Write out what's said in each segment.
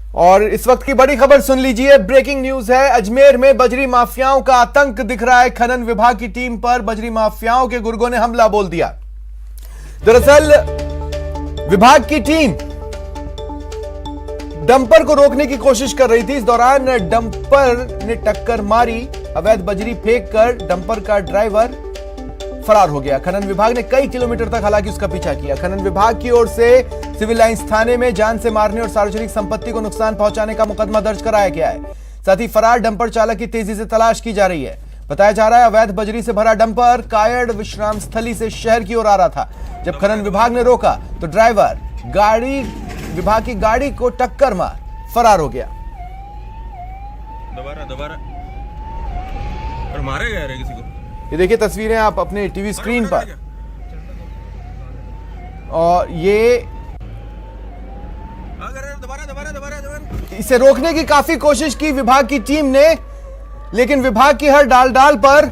और इस वक्त की बड़ी खबर सुन लीजिए। ब्रेकिंग न्यूज है। अजमेर में बजरी माफियाओं का आतंक दिख रहा है। खनन विभाग की टीम पर बजरी माफियाओं के गुर्गों ने हमला बोल दिया। दरअसल विभाग की टीम डंपर को रोकने की कोशिश कर रही थी। इस दौरान डंपर ने टक्कर मारी। अवैध बजरी फेंककर डंपर का ड्राइवर फरार हो गया। खनन विभाग ने कई किलोमीटर तक हालांकि उसका पीछा किया। खनन विभाग की ओर से सिविल लाइंस थाने में जान से मारने और सार्वजनिक संपत्ति को नुकसान पहुंचाने का मुकदमा दर्ज कराया गया है। साथ ही फरार डंपर चालक की तेजी से तलाश की जा रही है। बताया जा रहा है अवैध बजरी से भरा डंपर कायड़ विश्राम स्थली से शहर की ओर आ रहा था। जब खनन विभाग ने रोका तो ड्राइवर विभाग की गाड़ी को टक्कर मार फरार हो गया। दोबारा और मारे गए किसी को। ये देखिए तस्वीरें आप अपने टीवी स्क्रीन पर। और ये इसे रोकने की काफी कोशिश की विभाग की टीम ने, लेकिन विभाग की हर डाल पर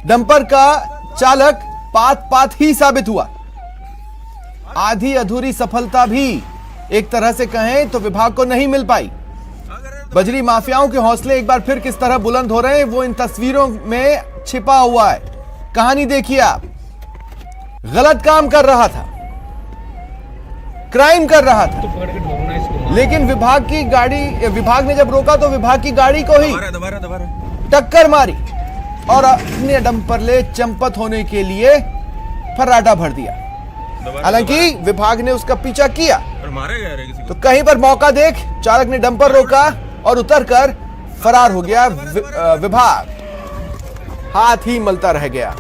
डंपर का चालक पात ही साबित हुआ। आधी अधूरी सफलता भी एक तरह से कहें तो विभाग को नहीं मिल पाई। बजरी माफियाओं के हौसले एक बार फिर किस तरह बुलंद हो रहे हैं वो इन तस्वीरों में छिपा हुआ है। कहानी देखिए आप। गलत काम कर रहा था, क्राइम कर रहा था, लेकिन विभाग ने जब रोका तो विभाग की गाड़ी को ही टक्कर मारी और अपने डंपर ले चंपत होने के लिए फर्राटा भर दिया। हालांकि विभाग ने उसका पीछा किया तो कहीं पर मौका देख चालक ने डंपर रोका और उतरकर फरार हो गया। विभाग हाथ ही मलता रह गया।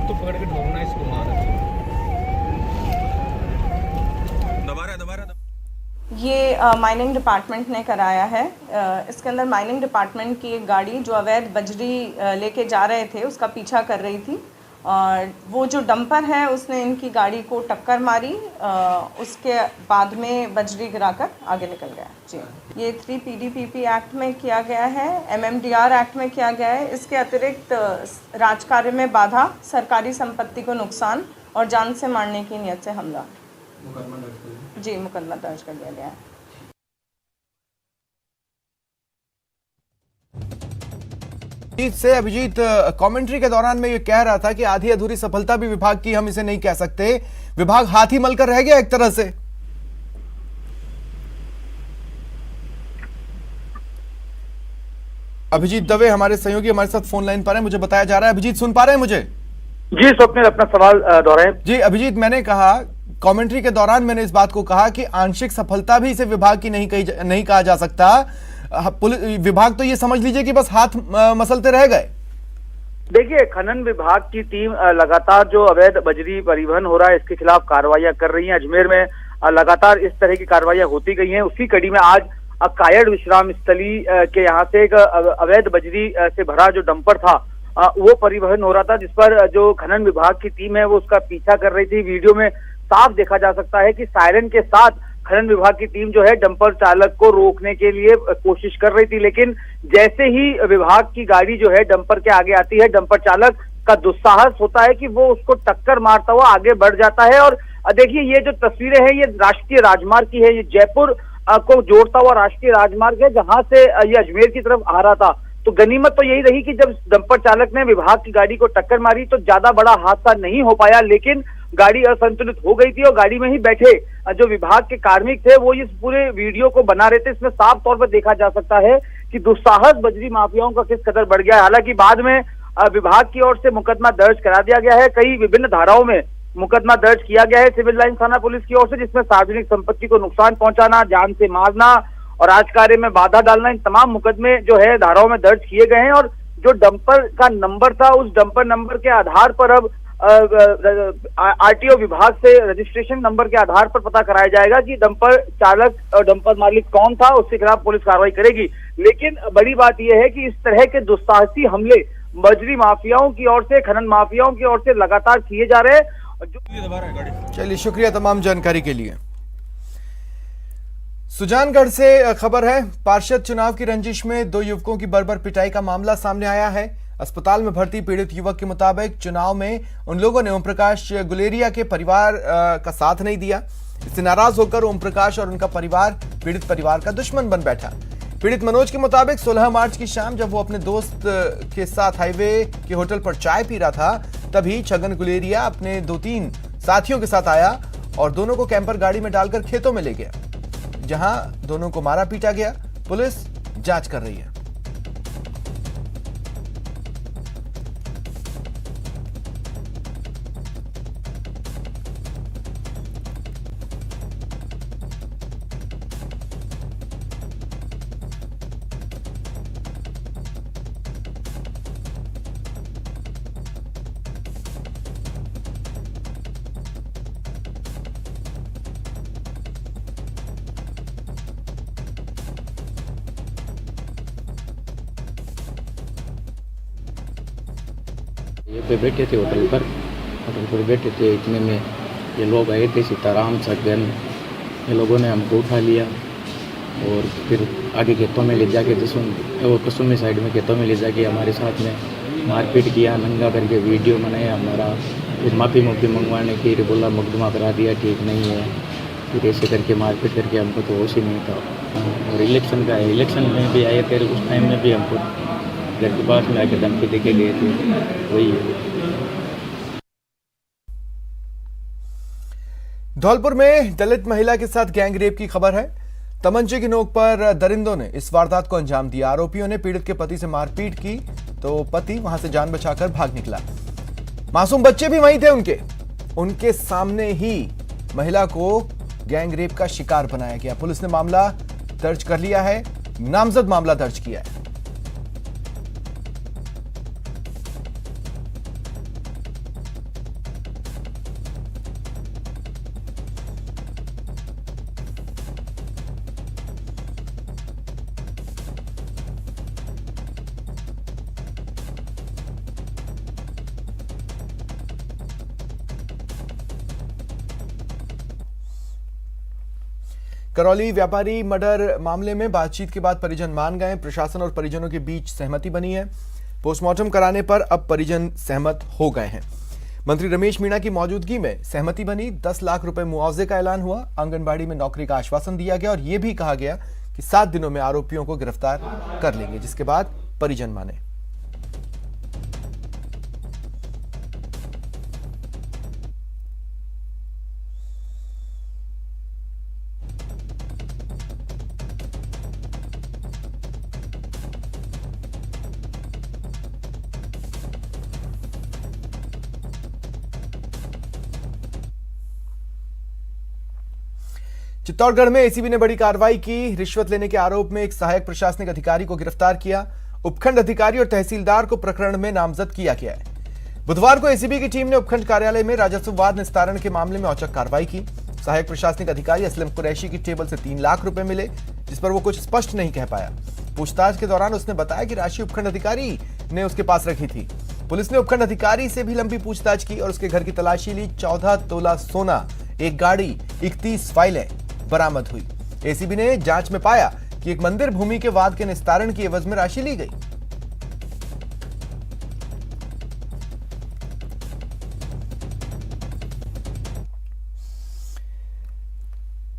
तो पकड़ के ढोलना इसको मार। ये माइनिंग डिपार्टमेंट ने कराया है। इसके अंदर माइनिंग डिपार्टमेंट की एक गाड़ी जो अवैध बजरी लेके जा रहे थे उसका पीछा कर रही थी और वो जो डंपर है उसने इनकी गाड़ी को टक्कर मारी। उसके बाद में बजरी गिराकर आगे निकल गया। जी, ये 3 PDPP एक्ट में किया गया है, MMDR एक्ट में किया गया है। इसके अतिरिक्त राजकार्य में बाधा, सरकारी संपत्ति को नुकसान और जान से मारने की नियत से हमला। जी, मुकदमा दर्ज कर दिया गया है। अभिजीत कमेंट्री के दौरान मैं ये कह रहा था कि आधी अधूरी सफलता भी विभाग की हम इसे नहीं कह सकते। विभाग हाथ ही मलकर रह गया एक तरह से। अभिजीत दवे हमारे सहयोगी हमारे साथ फोन लाइन पर है। मुझे बताया जा रहा है अभिजीत सुन पा रहे हैं मुझे? जी स्वप्निल, अपना सवाल दोहराएं। जी अभिजीत, मैंने कहा कमेंट्री के दौरान मैंने इस बात को कहा कि आंशिक सफलता भी इसे विभाग की नहीं कहा जा सकता। विभाग तो ये समझ लीजिए कि बस हाथ मसलते रह गए। देखिए, खनन विभाग की टीम लगातार जो अवैध बजरी परिवहन हो रहा है इसके खिलाफ कार्रवाइयां कर रही है। अजमेर में लगातार इस तरह की कार्रवाइयां होती गई हैं। उसी कड़ी में आज कायड़ विश्राम स्थली के यहाँ से एक अवैध बजरी से भरा जो डंपर था वो परिवहन हो रहा था, जिस पर जो खनन विभाग की टीम है वो उसका पीछा कर रही थी। वीडियो में साफ देखा जा सकता है कि सायरन के साथ खनन विभाग की टीम जो है डंपर चालक को रोकने के लिए कोशिश कर रही थी, लेकिन जैसे ही विभाग की गाड़ी जो है डंपर के आगे आती है, डंपर चालक का दुस्साहस होता है कि वो उसको टक्कर मारता हुआ आगे बढ़ जाता है। और देखिए, ये जो तस्वीरें हैं ये राष्ट्रीय राजमार्ग की है। ये जयपुर को जोड़ता हुआ राष्ट्रीय राजमार्ग है जहां से ये अजमेर की तरफ आ रहा था। तो गनीमत तो यही रही कि जब डंपर चालक ने विभाग की गाड़ी को टक्कर मारी तो ज्यादा बड़ा हादसा नहीं हो पाया, लेकिन गाड़ी असंतुलित हो गई थी और गाड़ी में ही बैठे जो विभाग के कार्मिक थे वो इस पूरे वीडियो को बना रहे थे। इसमें साफ तौर पर देखा जा सकता है कि दुस्साहस बजरी माफियाओं का किस कदर बढ़ गया है। हालांकि बाद में विभाग की ओर से मुकदमा दर्ज करा दिया गया है। कई विभिन्न धाराओं में मुकदमा दर्ज किया गया है सिविल लाइन थाना पुलिस की ओर से, जिसमें सार्वजनिक संपत्ति को नुकसान पहुंचाना, जान से मारना और राजकार्य में बाधा डालना, इन तमाम मुकदमे जो है धाराओं में दर्ज किए गए हैं। और जो डंपर का नंबर था उस डंपर नंबर के आधार पर अब RTO विभाग से रजिस्ट्रेशन नंबर के आधार पर पता कराया जाएगा कि डंपर चालक और डंपर मालिक कौन था। उसके खिलाफ पुलिस कार्रवाई करेगी। लेकिन बड़ी बात यह है कि इस तरह के दुस्साहसी हमले बजरी माफियाओं की ओर से, खनन माफियाओं की ओर से लगातार किए जा रहे हैं। चलिए, शुक्रिया तमाम जानकारी के लिए। सुजानगढ़ से खबर है। पार्षद चुनाव की रंजिश में 2 युवकों की बर्बर पिटाई का मामला सामने आया है। अस्पताल में भर्ती पीड़ित युवक के मुताबिक चुनाव में उन लोगों ने ओम प्रकाश गुलेरिया के परिवार का साथ नहीं दिया। इससे नाराज होकर ओम प्रकाश और उनका परिवार पीड़ित परिवार का दुश्मन बन बैठा। पीड़ित मनोज के मुताबिक 16 मार्च की शाम जब वो अपने दोस्त के साथ हाईवे के होटल पर चाय पी रहा था, तभी छगन गुलेरिया अपने 2-3 साथियों के साथ आया और दोनों को कैंपर गाड़ी में डालकर खेतों में ले गया, जहां दोनों को मारा पीटा गया। पुलिस जांच कर रही है। ये पे बैठे थे होटल पर बैठे थे। इतने में ये लोग आए थे, सीताराम छगन, ये लोगों ने हमको उठा लिया और फिर आगे खेतों में ले जाके कसुमी साइड में खेतों में ले जाके हमारे साथ में मारपीट किया, नंगा करके वीडियो बनाया हमारा। फिर माफ़ी मंगवाने की बोला मुकदमा करा दिया, ठीक नहीं है। फिर ऐसे करके मारपीट करके हमको तो होश ही नहीं था। और इलेक्शन में भी आए थे, उस टाइम में भी हमको घर के पास में आके धमकी देके गए थे। वही धौलपुर में दलित महिला के साथ गैंग रेप की खबर है। तमंचे की नोक पर दरिंदों ने इस वारदात को अंजाम दिया। आरोपियों ने पीड़ित के पति से मारपीट की तो पति वहां से जान बचाकर भाग निकला। मासूम बच्चे भी वहीं थे। उनके सामने ही महिला को गैंग रेप का शिकार बनाया गया। पुलिस ने मामला दर्ज कर लिया है, नामजद मामला दर्ज किया है। करौली व्यापारी मर्डर मामले में बातचीत के बाद परिजन मान गए। प्रशासन और परिजनों के बीच सहमति बनी है। पोस्टमार्टम कराने पर अब परिजन सहमत हो गए हैं। मंत्री रमेश मीणा की मौजूदगी में सहमति बनी। 10 लाख रुपए मुआवजे का ऐलान हुआ। आंगनबाड़ी में नौकरी का आश्वासन दिया गया और यह भी कहा गया कि 7 दिनों में आरोपियों को गिरफ्तार कर लेंगे, जिसके बाद परिजन माने। चित्तौड़गढ़ में एसीबी ने बड़ी कार्रवाई की। रिश्वत लेने के आरोप में एक सहायक प्रशासनिक अधिकारी को गिरफ्तार किया। उपखंड अधिकारी और तहसीलदार को प्रकरण में नामजद किया गया है। बुधवार को एसीबी की टीम ने उपखंड कार्यालय में राजस्व वाद निस्तारण के मामले में औचक कार्रवाई की। सहायक प्रशासनिक अधिकारी असलम कुरैशी की टेबल से 3 लाख रुपए मिले, जिस पर वो कुछ स्पष्ट नहीं कह पाया। पूछताछ के दौरान उसने बताया कि राशि उपखंड अधिकारी ने उसके पास रखी थी। पुलिस ने उपखंड अधिकारी से भी लंबी पूछताछ की और उसके घर की तलाशी ली। 14 तोला सोना, एक गाड़ी, 31 फाइलें बरामद हुई। एसीबी ने जांच में पाया कि एक मंदिर भूमि के वाद के निस्तारण की एवज में राशि ली गई।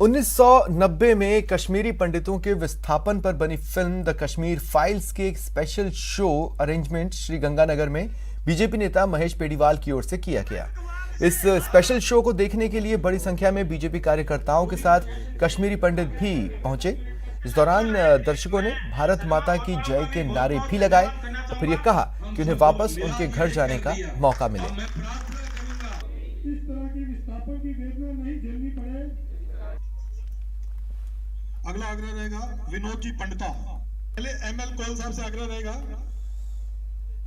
(1990) में कश्मीरी पंडितों के विस्थापन पर बनी फिल्म द कश्मीर फाइल्स के एक special show arrangement Shri Ganganagar में बीजेपी नेता महेश पेड़ीवाल की ओर से किया गया। इस स्पेशल शो को देखने के लिए बड़ी संख्या में बीजेपी कार्यकर्ताओं के साथ कश्मीरी पंडित भी पहुंचे। इस दौरान दर्शकों ने भारत माता की जय के नारे भी लगाए और फिर यह कहा कि उन्हें वापस उनके घर जाने का मौका मिले। इस तरह की विस्थापन की वेदना नहीं झेलनी पड़े। अगला आग्रह रहेगा विनोद जी पंडिता। पहले एमएल कोयल साहब से आग्रह रहेगा।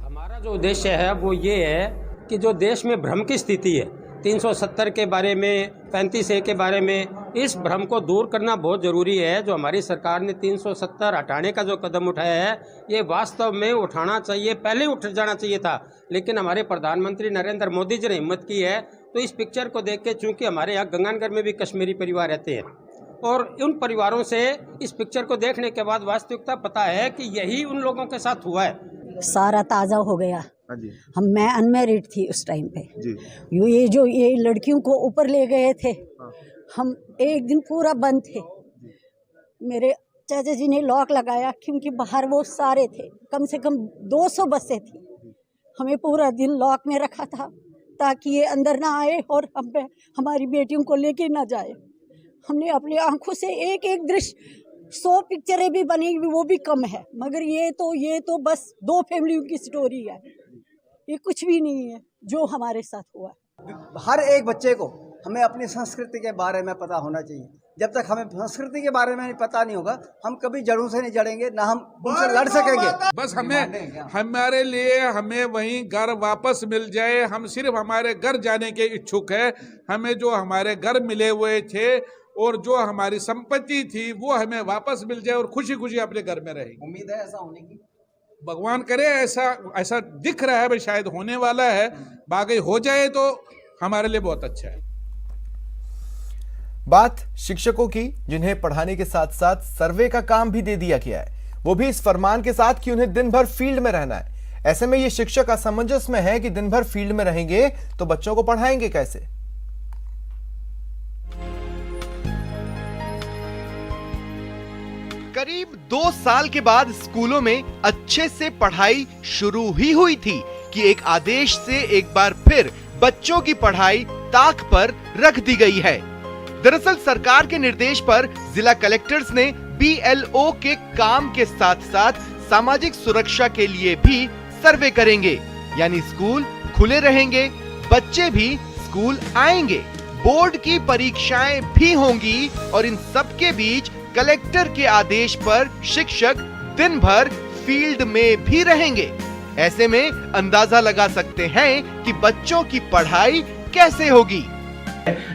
हमारा जो उद्देश्य है वो ये है कि जो देश में भ्रम की स्थिति है, 370 के बारे में, 35A के बारे में, इस भ्रम को दूर करना बहुत ज़रूरी है। जो हमारी सरकार ने 370 हटाने का जो कदम उठाया है, ये वास्तव में उठाना चाहिए, पहले उठ जाना चाहिए था, लेकिन हमारे प्रधानमंत्री नरेंद्र मोदी जी ने हिम्मत की है। तो इस पिक्चर को देख के, चूँकि हमारे यहाँ गंगानगर में भी कश्मीरी परिवार रहते हैं, और उन परिवारों से इस पिक्चर को देखने के बाद वास्तविकता पता है कि यही उन लोगों के साथ हुआ है। सारा ताज़ा हो गया। मैं अनमैरिड थी उस टाइम पे ये लड़कियों को ऊपर ले गए थे। हम एक दिन पूरा बंद थे। मेरे चाचा जी ने लॉक लगाया क्योंकि बाहर वो सारे थे, कम से कम 200 बसें थी। हमें पूरा दिन लॉक में रखा था ताकि ये अंदर ना आए और हमारी बेटियों को लेके ना जाए। हमने अपनी आंखों से एक एक दृश्य 100 पिक्चरें भी बनी, वो भी कम है, मगर ये तो बस 2 फैमिलियों की स्टोरी है। ये कुछ भी नहीं है जो हमारे साथ हुआ। हर एक बच्चे को हमें अपनी संस्कृति के बारे में पता होना चाहिए। जब तक हमें संस्कृति के बारे में पता नहीं होगा, हम कभी जड़ों से नहीं जड़ेंगे, ना हम उनसे लड़ सकेंगे। बस हमारे लिए हमें वहीं घर वापस मिल जाए। हम सिर्फ हमारे घर जाने के इच्छुक है। हमें जो हमारे घर मिले हुए थे और जो हमारी संपत्ति थी वो हमें वापस मिल जाए और खुशी खुशी अपने घर में रहेंगे। उम्मीद है ऐसा होने की, भगवान करे ऐसा दिख रहा है, भाई शायद होने वाला है। बाकी हो जाए तो हमारे लिए बहुत अच्छा है। बात शिक्षकों की, जिन्हें पढ़ाने के साथ साथ सर्वे का काम भी दे दिया गया है, वो भी इस फरमान के साथ कि उन्हें दिन भर फील्ड में रहना है। ऐसे में ये शिक्षक असमंजस में है कि दिन भर फील्ड में रहेंगे तो बच्चों को पढ़ाएंगे कैसे। करीब 2 साल के बाद स्कूलों में अच्छे से पढ़ाई शुरू ही हुई थी कि एक आदेश से एक बार फिर बच्चों की पढ़ाई ताक पर रख दी गई है। दरअसल सरकार के निर्देश पर जिला कलेक्टर्स ने BLO के काम के साथ साथ सामाजिक सुरक्षा के लिए भी सर्वे करेंगे, यानी स्कूल खुले रहेंगे, बच्चे भी स्कूल आएंगे, बोर्ड की परीक्षाएं भी होंगी और इन सब के बीच कलेक्टर के आदेश पर शिक्षक दिन भर फील्ड में भी रहेंगे। ऐसे में अंदाजा लगा सकते हैं कि बच्चों की पढ़ाई कैसे होगी।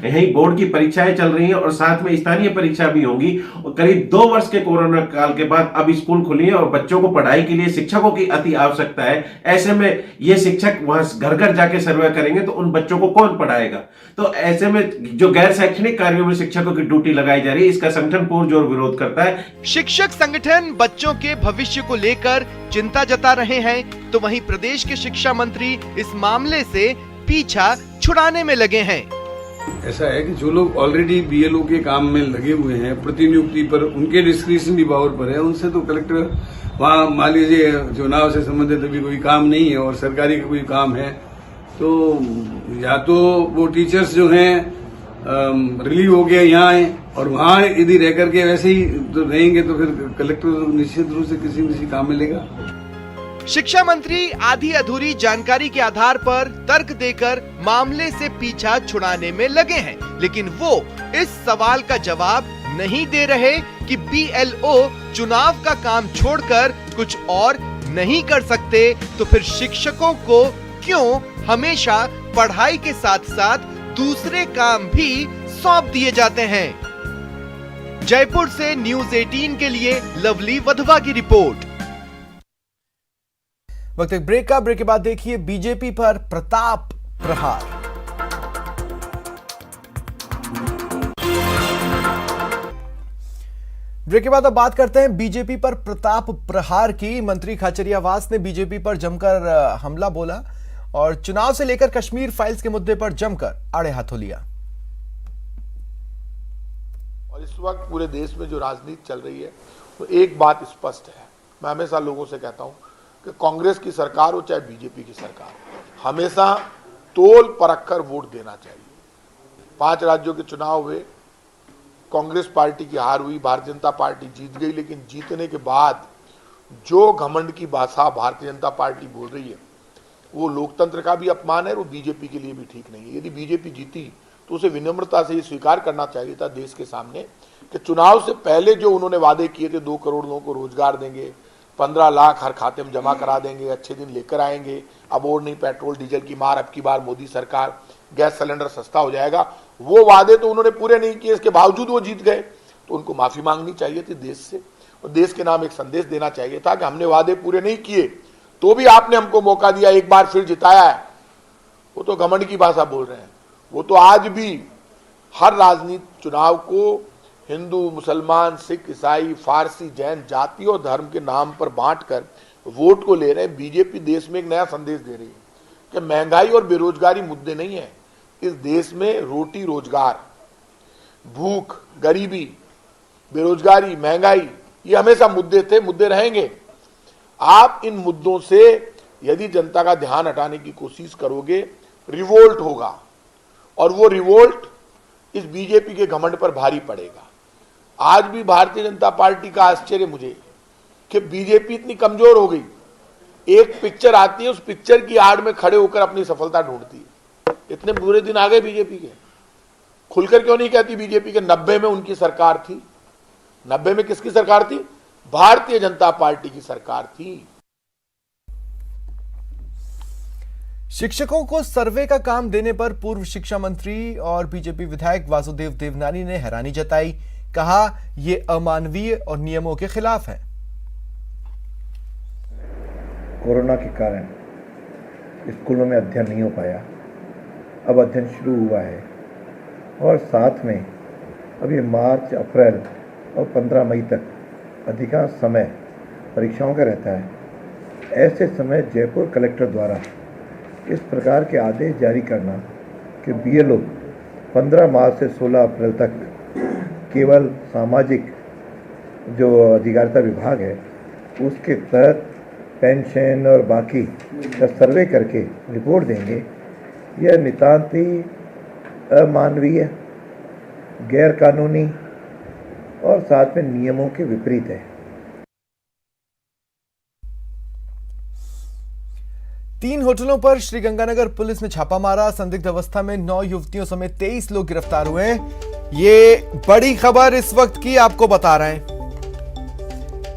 यही बोर्ड की परीक्षाएं चल रही हैं और साथ में स्थानीय परीक्षा भी होगी और करीब 2 वर्ष के कोरोना काल के बाद अब स्कूल खुली है और बच्चों को पढ़ाई के लिए शिक्षकों की अति आवश्यकता है। ऐसे में ये शिक्षक वहां घर घर जाके सर्वे करेंगे तो उन बच्चों को कौन पढ़ाएगा। तो ऐसे में जो गैर शैक्षणिक कार्यों में शिक्षकों की ड्यूटी लगाई जा रही है, इसका संगठन पुरजोर विरोध करता है। शिक्षक संगठन बच्चों के भविष्य को लेकर चिंता जता रहे हैं, तो वहीं प्रदेश के शिक्षा मंत्री इस मामले से पीछा छुड़ाने में लगे हैं। ऐसा है कि जो लोग ऑलरेडी BLO के काम में लगे हुए हैं, प्रतिनियुक्ति पर उनके डिस्क्रिशनरी पावर पर है, उनसे तो कलेक्टर वहाँ मान लीजिए चुनाव से संबंधित अभी कोई काम नहीं है और सरकारी का कोई काम है तो या तो वो टीचर्स जो हैं रिलीव हो गए यहाँ आए और वहाँ यदि रह करके वैसे ही तो रहेंगे तो फिर कलेक्टर निश्चित रूप से किसी न किसी काम में लेगा। शिक्षा मंत्री आधी अधूरी जानकारी के आधार पर तर्क देकर मामले से पीछा छुड़ाने में लगे हैं, लेकिन वो इस सवाल का जवाब नहीं दे रहे कि BLO चुनाव का काम छोड़कर कुछ और नहीं कर सकते, तो फिर शिक्षकों को क्यों हमेशा पढ़ाई के साथ साथ दूसरे काम भी सौंप दिए जाते हैं। जयपुर से न्यूज़ 18 के लिए लवली वधवा की रिपोर्ट। वक्त एक ब्रेक का, ब्रेक के बाद देखिए बीजेपी पर प्रताप प्रहार। ब्रेक के बाद अब बात करते हैं बीजेपी पर प्रताप प्रहार की। मंत्री खाचरियावास ने बीजेपी पर जमकर हमला बोला और चुनाव से लेकर कश्मीर फाइल्स के मुद्दे पर जमकर आड़े हाथों लिया। और इस वक्त पूरे देश में जो राजनीति चल रही है तो एक बात स्पष्ट है, मैं हमेशा लोगों से कहता हूं कि कांग्रेस की सरकार हो चाहे बीजेपी की सरकार, हमेशा तोल परख कर वोट देना चाहिए। 5 राज्यों के चुनाव हुए, कांग्रेस पार्टी की हार हुई, भारतीय जनता पार्टी जीत गई, लेकिन जीतने के बाद जो घमंड की भाषा भारतीय जनता पार्टी बोल रही है वो लोकतंत्र का भी अपमान है और वो बीजेपी के लिए भी ठीक नहीं है। यदि बीजेपी जीती तो उसे विनम्रता से ये स्वीकार करना चाहिए था देश के सामने कि चुनाव से पहले जो उन्होंने वादे किए थे, 2 करोड़ लोगों को रोजगार देंगे, 15 लाख हर खाते में जमा करा देंगे, अच्छे दिन लेकर आएंगे, अब और नहीं पेट्रोल डीजल की मार, अब की बार मोदी सरकार, गैस सिलेंडर सस्ता हो जाएगा, वो वादे तो उन्होंने पूरे नहीं किए। इसके बावजूद वो जीत गए तो उनको माफी मांगनी चाहिए थी देश से और देश के नाम एक संदेश देना चाहिए था कि हमने वादे पूरे नहीं किए तो भी आपने हमको मौका दिया, एक बार फिर जिताया है। वो तो घमंड की भाषा बोल रहे हैं। वो तो आज भी हर राजनीति चुनाव को हिंदू, मुसलमान, सिख, ईसाई, फारसी, जैन जाति और धर्म के नाम पर बांटकर वोट को ले रहे हैं। बीजेपी देश में एक नया संदेश दे रही है कि महंगाई और बेरोजगारी मुद्दे नहीं है। इस देश में रोटी रोजगार, भूख, गरीबी, बेरोजगारी, महंगाई ये हमेशा मुद्दे थे, मुद्दे रहेंगे। आप इन मुद्दों से यदि जनता का ध्यान हटाने की कोशिश करोगे, रिवोल्ट होगा और वो रिवोल्ट इस बीजेपी के घमंड पर भारी पड़ेगा। आज भी भारतीय जनता पार्टी का आश्चर्य मुझे कि बीजेपी इतनी कमजोर हो गई। एक पिक्चर आती है, उस पिक्चर की आड़ में खड़े होकर अपनी सफलता ढूंढती है। इतने बुरे दिन आ गए बीजेपी के। खुलकर क्यों नहीं कहती बीजेपी के 90 में उनकी सरकार थी? 90 में किसकी सरकार थी? भारतीय जनता पार्टी की सरकार थी। शिक्षकों को सर्वे का काम देने पर पूर्व शिक्षा मंत्री और बीजेपी विधायक वासुदेव देवनानी ने हैरानी जताई। कहा यह अमानवीय और नियमों के खिलाफ है। कोरोना के कारण स्कूलों में अध्ययन नहीं हो पाया, अब अध्ययन शुरू हुआ है और साथ में अभी मार्च, अप्रैल और 15 मई तक अधिकांश समय परीक्षाओं का रहता है। ऐसे समय जयपुर कलेक्टर द्वारा इस प्रकार के आदेश जारी करना कि बीएलओ 15 मार्च से 16 अप्रैल तक केवल सामाजिक जो अधिकारिता विभाग है उसके तहत पेंशन और बाकी का सर्वे करके रिपोर्ट देंगे, यह नितांत ही अमानवीय, गैर कानूनी और साथ में नियमों के विपरीत है। 3 होटलों पर श्रीगंगानगर पुलिस ने छापा मारा। संदिग्ध अवस्था में 9 युवतियों समेत 23 लोग गिरफ्तार हुए हैं। ये बड़ी खबर इस वक्त की आपको बता रहे हैं।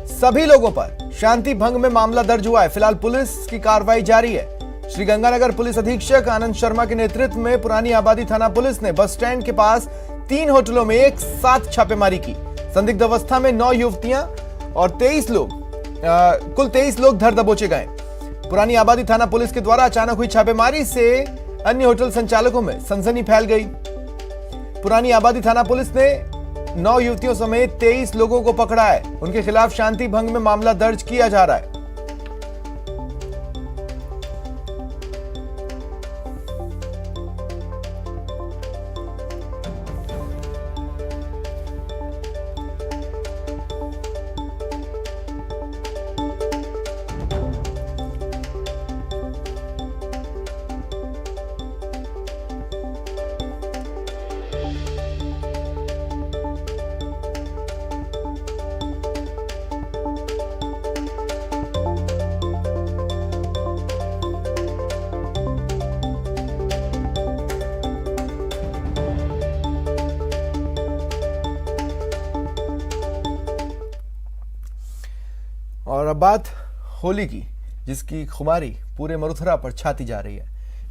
सभी लोगों पर शांति भंग में मामला दर्ज हुआ है। फिलहाल पुलिस की कार्रवाई जारी है। श्रीगंगानगर पुलिस अधीक्षक आनंद शर्मा के नेतृत्व में पुरानी आबादी थाना पुलिस ने बस स्टैंड के पास 3 होटलों में एक साथ छापेमारी की। संदिग्ध अवस्था में 9 युवतियां और 23 लोग, कुल 23 लोग धर दबोचे गए। पुरानी आबादी थाना पुलिस के द्वारा अचानक हुई छापेमारी से अन्य होटल संचालकों में सनसनी फैल गई। पुरानी आबादी थाना पुलिस ने 9 युवतियों समेत 23 लोगों को पकड़ा है। उनके खिलाफ शांति भंग में मामला दर्ज किया जा रहा है। और अब बात होली की, जिसकी खुमारी पूरे मरुथरा पर छाती जा रही है।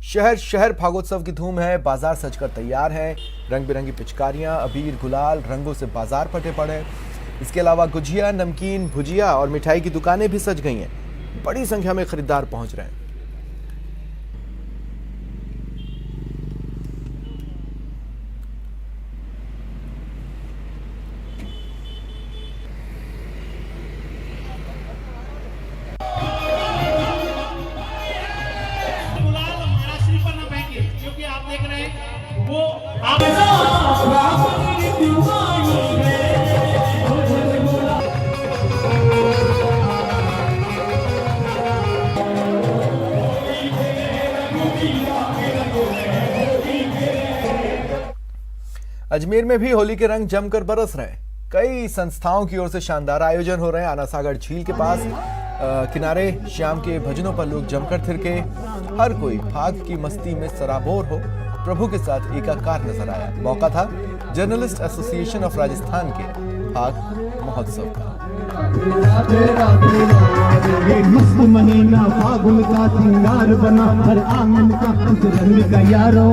शहर शहर फागोत्सव की धूम है। बाजार सजकर तैयार है। रंग बिरंगी पिचकारियां, अबीर, गुलाल रंगों से बाजार फटे पड़े। इसके अलावा गुजिया, नमकीन, भुजिया और मिठाई की दुकानें भी सज गई हैं। बड़ी संख्या में खरीदार पहुंच रहे हैं। अजमेर में भी होली के रंग जमकर बरस रहे हैं। कई संस्थाओं की ओर से शानदार आयोजन हो रहे हैं। आना सागर झील के पास किनारे शाम के भजनों पर लोग जमकर थिरके। हर कोई फाग की मस्ती में सराबोर हो प्रभु के साथ एकाकार नजर आया। मौका था जर्नलिस्ट एसोसिएशन ऑफ राजस्थान के फाग महोत्सव का। महीना फागुन का सिंगार बना, हर आंगन का कुछ रंग का यारो,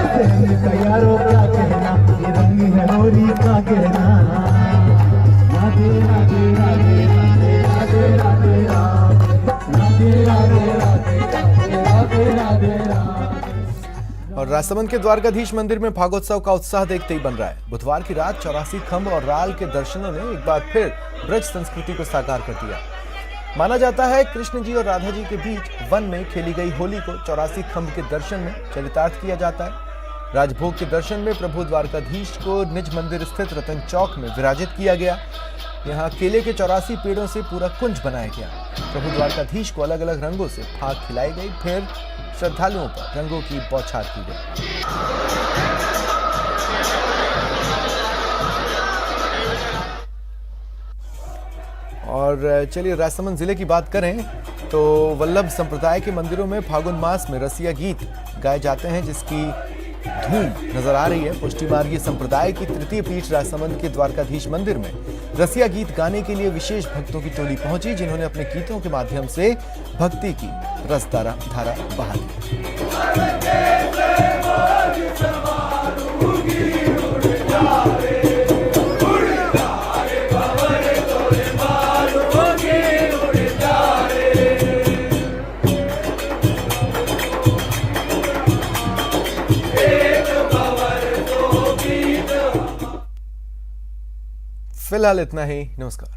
क्या कहना, ये रंग है होली का कहना। राधे राधे राधे राधे राधे राधे राधे राधे राधे राधे राधे राधे। और राजसमंद के द्वारकाधीश मंदिर में फागोत्सव का उत्साह देखते ही बन रहा है। बुधवार की रात 84 खंभ और राल के दर्शनों ने एक बार फिर ब्रज संस्कृति को साकार कर दिया। माना जाता है कृष्ण जी और राधा जी के बीच वन में खेली गई होली को 84 खंभ के दर्शन में चरितार्थ किया जाता है। राजभोग के दर्शन में प्रभु द्वारकाधीश को निज मंदिर स्थित रतन चौक में विराजित किया गया। यहाँ केले के 84 पेड़ों से पूरा कुंज बनाया गया। प्रभु द्वारकाधीश को अलग अलग रंगों से फाग खिलाई गई, फिर श्रद्धालुओं पर रंगों की बौछार की गई। और चलिए राजसमंद जिले की बात करें तो वल्लभ संप्रदाय के मंदिरों में फागुन मास में रसिया गीत गाए जाते हैं, जिसकी धूम नजर आ रही है। पुष्टि मार्गीय संप्रदाय की तृतीय पीठ राजसमंद के द्वारकाधीश मंदिर में रसिया गीत गाने के लिए विशेष भक्तों की टोली पहुंची, जिन्होंने अपने गीतों के माध्यम से भक्ति की रसधारा बहा दी। फिलहाल इतना ही, नमस्कार।